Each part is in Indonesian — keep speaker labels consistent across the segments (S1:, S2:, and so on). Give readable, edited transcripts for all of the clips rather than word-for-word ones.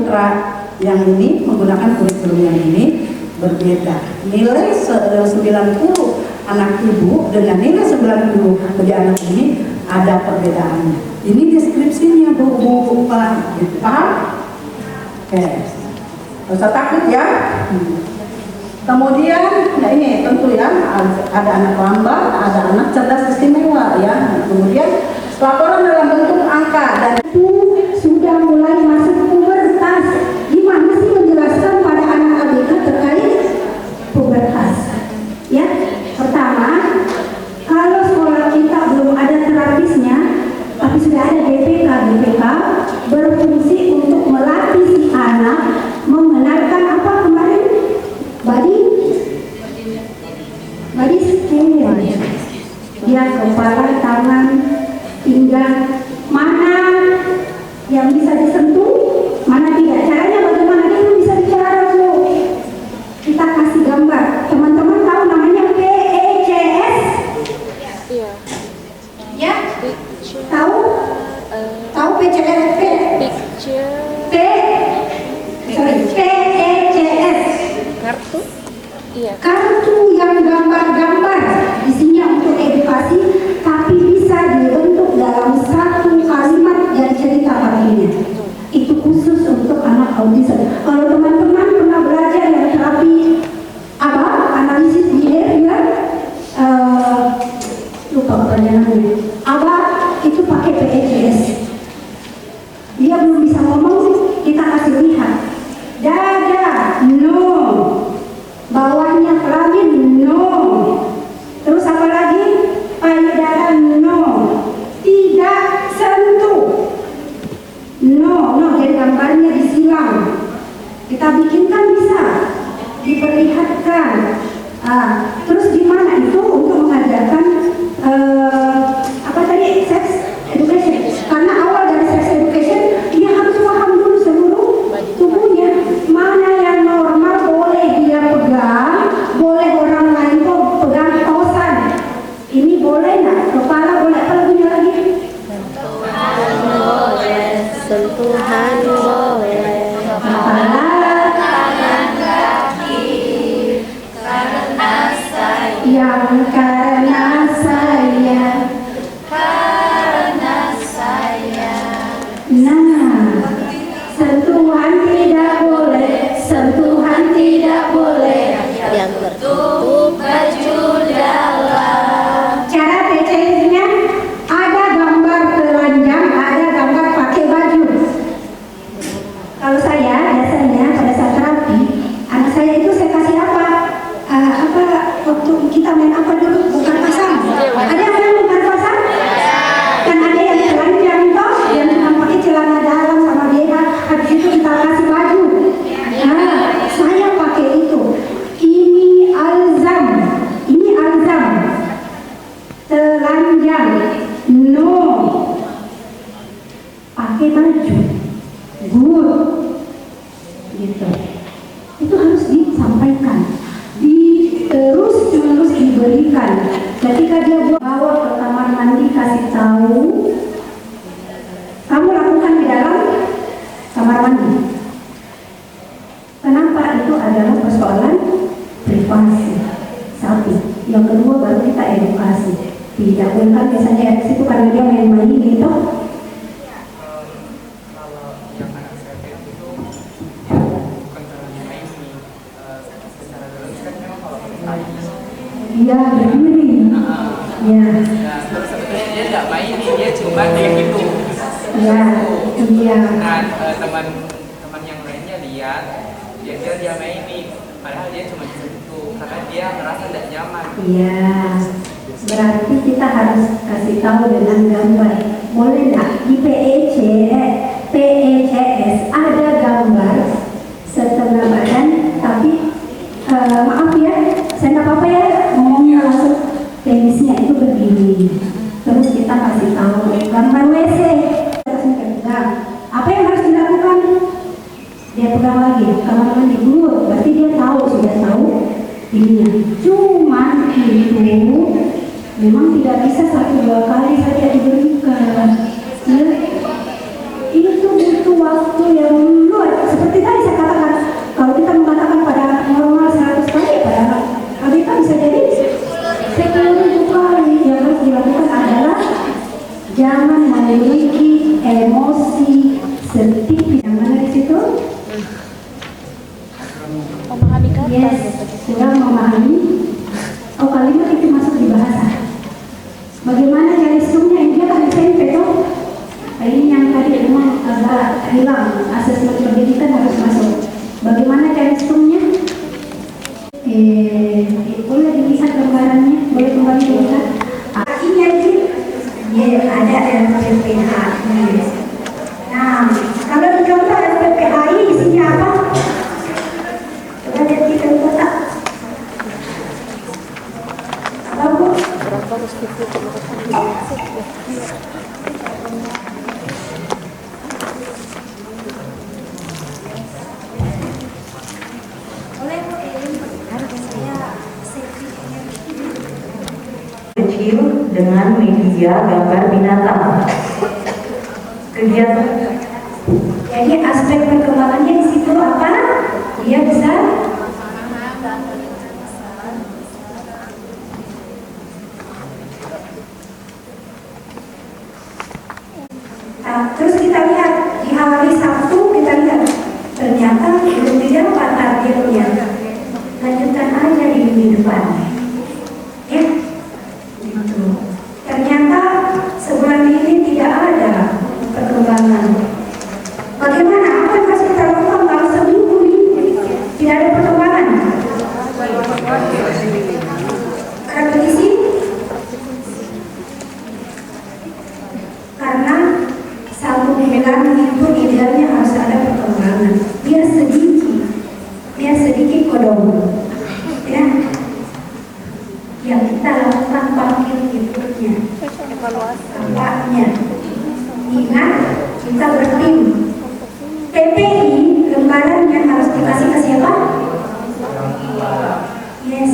S1: putra yang ini menggunakan kurikulum yang ini berbeda. Nilai 90 anak ibu dengan nilai 90 bagi anak ini ada perbedaannya. Ini deskripsinya Bu Pak, paham? Oke, gak usah takut ya. Kemudian, nah ini tentu ya, ada anak lambat, ada anak cerdas istimewa ya. Kemudian laporan dalam bentuk angka dan
S2: itu sudah mulai masuk pubertas. Gimana sih menjelaskan pada anak ABK terkait pubertas? Ya, pertama, kalau sekolah kita belum ada terapisnya, tapi sudah ada DPK berfungsi untuk melatih si anak mengenalkan apa kemarin body scan, ya, kepala, tangan, pinggang, mana yang bisa disentuh, mana tidak. Caranya bagaimana? Kita bisa bicara Bu. Kita kasih gambar. Teman-teman tahu namanya PECS?
S3: Iya.
S2: Ya? Tahu? Tahu PCS? PECS.
S3: Kartu? Iya.
S2: Kartu yang gambar-gambar, isinya untuk edukasi, tapi bisa dibentuk dalam satu kalimat dan cerita artinya. Itu khusus untuk anak autism. Kalau teman-teman pernah belajar yang terapi analisis behavior, lupa pertanyaannya. Itu pakai PECS. Dia belum bisa ngomong, kita kasih lihat. Dada, no. Bawahnya kelamin, no. Terus apa lagi? Payudara, no. Tidak sentuh, no. Jadi gambarnya disilang. Kita bikinkan bisa, diperlihatkan. Terus gimana itu untuk mengajarkan sex education? Karena awal dari sex education dia harus paham dulu seluruh tubuhnya. Mana yang normal boleh dia pegang, boleh orang lain kok pegang tosan. Ini boleh nggak? Kepala boleh, apa lagunya lagi?
S3: Sentuhan boleh.
S2: Kepala,
S3: Tangan, kaki, karena saya.
S2: yang karena saya. Nah, sentuhan tidak boleh.
S3: Yang tertutup baju dalam.
S2: Cara PCS-nya ada gambar telanjang, ada gambar pakai baju. Kalau saya biasanya pada saat terapi, anak saya itu saya kasih waktu kita main apa dulu? Bukan pasang. Ada yang main bukan pasang? Kan ada yang telanjang toh, yang cuma pakai celana dalam sama BH. Habis itu kita kasih baju. Saya pakai itu. Ini alzam. Telanjang, no. Pakai baju, good, gitu. Itu harus disampaikan, terus diberikan. Ketika dia bawa ke kamar mandi, kasih tahu, kamu lakukan di dalam kamar mandi. Kenapa? Itu adalah persoalan privasi. Satu. Yang kedua baru kita edukasi. Tidak boleh kan biasanya itu karena dia main-main gitu.
S4: Kalau yang anak saya itu bukan caranya main nih, secara biologis kan memang kalau
S2: Iya, berdiri. Ya.
S4: Nah, terus sebetulnya dia nggak main nih, dia cuma kayak gitu.
S2: Ya, iya.
S4: Nah, teman-teman yang lainnya lihat, dia main nih, padahal dia cuma gitu, karena dia merasa tidak nyaman.
S2: Iya. Berarti kita harus kasih tahu dengan gambar. Boleh nggak di PECS ada gambar setengah badan, tapi maaf ya, saya nggak apa-apa ya ngomongnya langsung. Penisnya itu begini. Terus kita kasih tahu gambar WC. Apa yang harus dilakukan? Dia pegang lagi, kamar mandi dulu. Berarti dia sudah tahu ininya. Cuman itu memang tidak bisa 1-2 kali saja diberikan. Ya, itu butuh waktu yang luar.
S5: dengan media gambar binatang. Kegiatan
S2: Jadi aspek perkembangannya di situ apa? Dia bisa terus kita lihat di hari Sabtu, kita lihat ternyata itu tidak apa targetnya. Lanjutkan aja di minggu depan, ya. Gitu. Ternyata sebulan ini tidak ada perkembangan. Bagaimana? Apa yang harus kita lakukan kalau seminggu ini tidak ada perkembangan? Repetisi. Karena satu bulan itu idealnya harus ada perkembangan. Biar sedikit kodong, ya. Yang kita lakukan panggil berikutnya, tampaknya. Ingat, kita bertim. PPI lembaran yang harus dikasih ke siapa? Yes,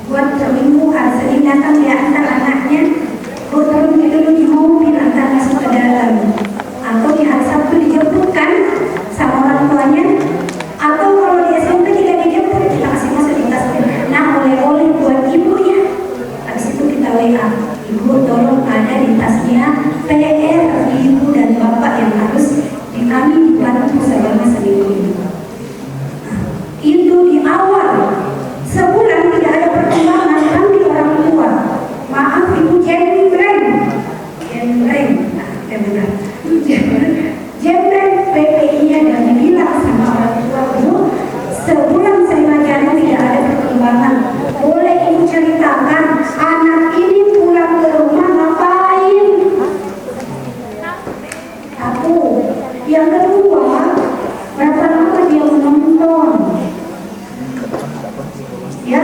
S2: buat terminggu hari Senin datang dia antar anaknya. Turun dulu di mobil antar masuk ke dalam, atau di hari Sabtu dijemputkan sama orang tuanya, atau kalau di SMP tidak dijemput kita kasih masuk di tas. Nah, oleh-oleh buat ibunya. Habis itu kita WA, ibu tolong ada di tasnya PR ibu dan bapak yang harus kami dibantu selama seminggu ini. Itu di awal sebulan tidak ada perkembangan, kami orang tua. Maaf ibu jembreng, benar. Jembreng PPI-nya dan bilang sama orang tua, bu, sebulan saya ngajarin tidak ada perkembangan. Boleh ibu ceritakan anak ini pulang ke rumah ngapain? Satu. Yang kedua, berapa lama dia menonton? Ya.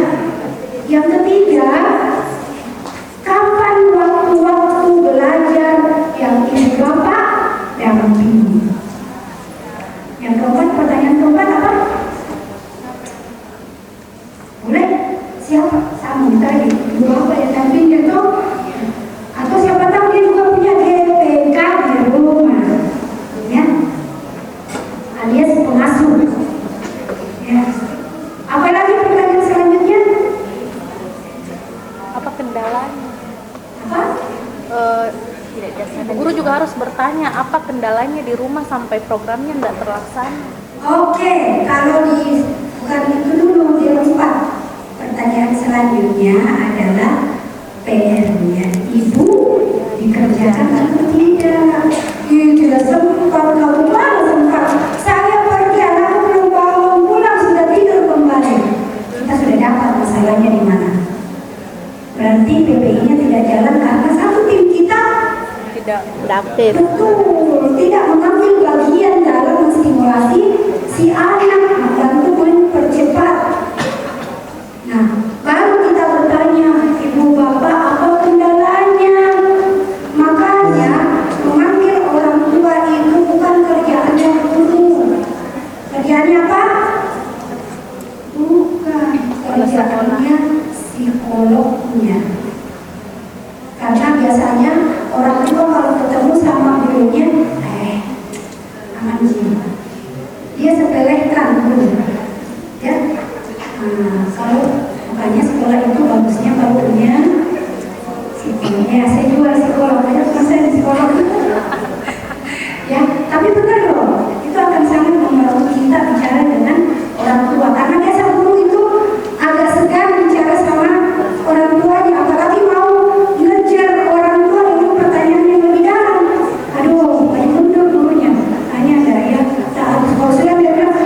S2: Yang ketiga, kapan waktu-waktu belajar yang ibu bapak dampingi? Yang keempat, pertanyaan keempat apa? Boleh? Siapa? Sama tadi, ibu bapak yang dampingi itu? Atau siapa tahu dia juga punya GPK di rumah, ya? Alias pengasuh, ya. Apalagi pertanyaan selanjutnya?
S3: Apa kendalanya?
S2: Apa?
S3: Tidak biasa. Guru juga harus bertanya apa kendalanya di rumah sampai programnya tidak terlaksana.
S2: Oke, kalau di bukan itu dulu dilompat. Pertanyaan selanjutnya adalah PR-nya ibu dikerjakan atau tidak? Tidak sempat, kalau mana sempat? Saya pergi, anakku belum bangun, pulang sudah tidur kembali. Kita sudah dapat masalahnya di mana. Berarti PPI-nya tidak jalan karena satu tim kita
S3: Tidak aktif.
S2: betul tidak mengambil bagian dalam menstimulasi si anak, membantu mempercepat. Nah, baru kita bertanya, ibu bapak apa kendalanya? Makanya memanggil orang tua itu bukan kerjaannya guru. Kerjaannya apa? Bukan, kerjaannya psikolognya. Karena biasanya orang tua kalau ketemu sama gurunya, aman sih. Dia sepelekan dulu, ya. Kalau makanya sekolah itu bagusnya kalau punya psikolognya. Saya juga psikolog, saya psikolog. Ya, tapi benar loh, itu akan sangat membantu kita bicara dengan orang tua. Karena biasa guru itu agak segan bicara sama orang tuanya, apalagi mau ngejar orang tua dengan pertanyaan yang lebih dalam. Aduh, banyak mundur gurunya. Hanya ada ya, tak harus kalau sudah dia bilang,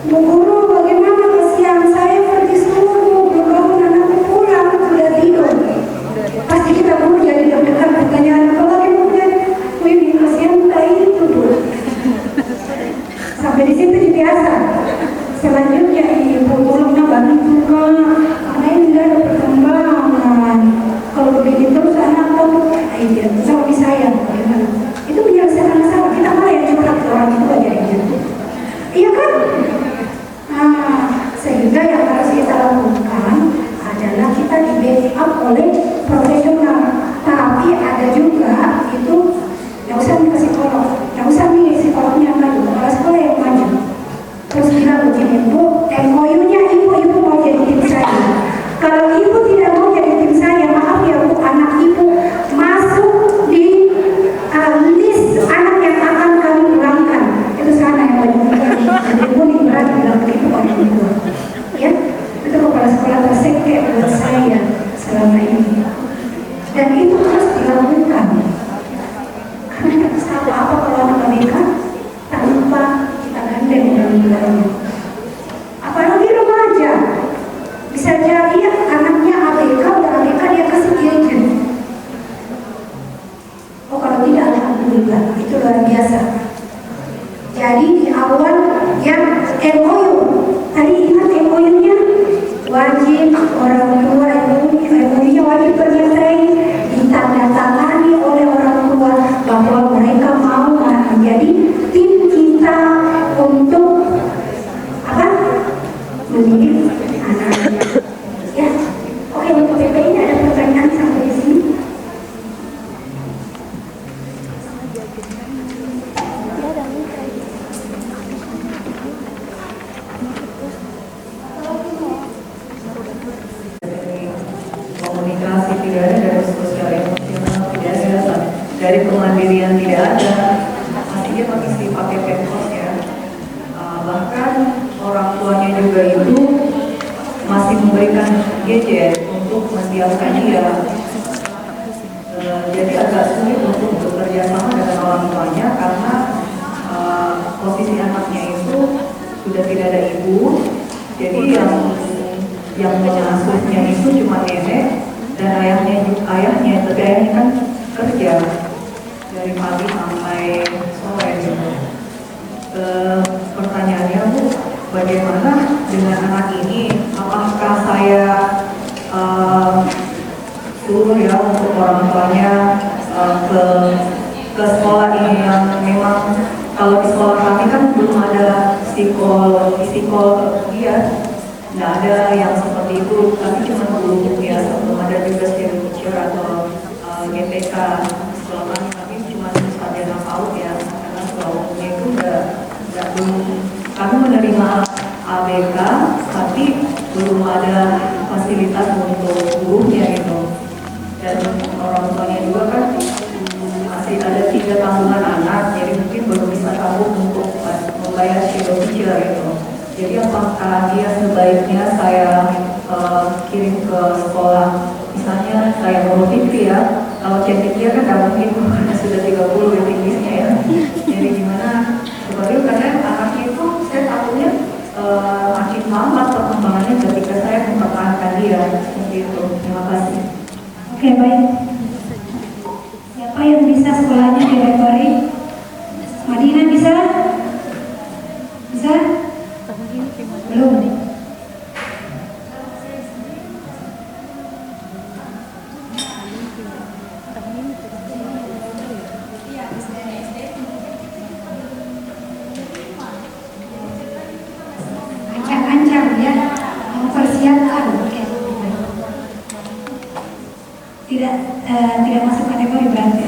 S2: Bu guru bagaimana kesian saya pergi subuh, belum bangun anakku pulang sudah tidur. Pasti kita guru jadi deg-degan pertanyaan apa lagi mungkin. Wih, kesian kayak itu Bu. Sampai di situ biasa. Selanjutnya ibu tolongnya bantu juga karena ini tidak ada perkembangan. Kalau begini terus anak kamu suami saya bagaimana? Itu menyelesaikan masalah. Kita malah yang curhat ke orang tua jadinya. Iya kan? Nah, sehingga yang harus kita lakukan adalah kita di backup oleh profesional. itu nggak usah nih ke psikolog, nggak usah nih psikolognya kan, kepala sekolah yang maju. Terus bilang begini, Bu, MOU-nya ibu mau jadi tim saya. Kalau ibu tidak mau jadi tim saya, maaf ya Bu, anak ibu masuk di list anak yang akan kami pulangkan. Itu sana yang menunjukkan. Jadi ibu nih berat bilang begitu pada ibu. Ya, itu kepala sekolah tersekek buat saya selama ini. Dan itu terus dilakukan. Karena tidak bisa apa-apa kalau anak ABK tanpa kita gandeng dalam wilayahnya. Apalagi remaja, bisa jadi anaknya ABK, udah ABK dia kasih gadget. Oh kalau tidak, alhamdulillah, itu luar biasa. Jadi di awal yang MOU, tadi ingat MOU-nya wajib orang tua, MOU-nya wajib bernyata, ditandatangani oleh orang tua bahwa mereka mau menjadi tim kita untuk apa? Mendidik anak-anak. Ya, oke, untuk PPI ada pertanyaan sampai di sini.
S5: Komunikasi tidak ada, dari sosial emosional tidak ada, dari kemandirian tidak ada, masih pakai pempos ya. Bahkan orang tuanya juga itu masih memberikan gadget untuk mendiamkan dia. Jadi agak sulit untuk bekerja sama dengan orang tuanya karena posisi anaknya itu sudah tidak ada ibu, jadi yang mengasuhnya itu cuma nenek dan ayahnya kan kerja dari pagi sampai sore gitu. Pertanyaannya Bu, bagaimana dengan anak ini? Apakah saya suruh ya untuk orang tuanya ke sekolah ini yang memang kalau di sekolah kami kan belum ada psikolog dia, nggak ada yang seperti itu. Kami cuma guru biasa, belum ada juga student teacher atau GPK sekolah kami cuma sarjana PAUD ya, karena sekolahnya itu nggak belum. Kami menerima ABK tapi belum ada fasilitas untuk gurunya gitu. Dan orang tuanya juga kan masih ada 3 tanggungan anak, jadi mungkin belum bisa tanggung untuk membayar shadow teacher gitu. Jadi apakah dia sebaiknya saya kirim ke sekolah, misalnya saya mau Fikri ya, kalau cetek dia kan nggak mungkin karena sudah 30 waiting listnya ya. Jadi gimana? Seperti karena anaknya itu saya takutnya makin lambat perkembangannya ketika saya mempertahankan dia seperti itu. Terima kasih.
S2: Oke, baik. Siapa yang bisa sekolahnya direktori? Madina bisa? Bisa? Belum. Ancang-ancang ya, mempersiapkan. Tidak masuk kategori berarti.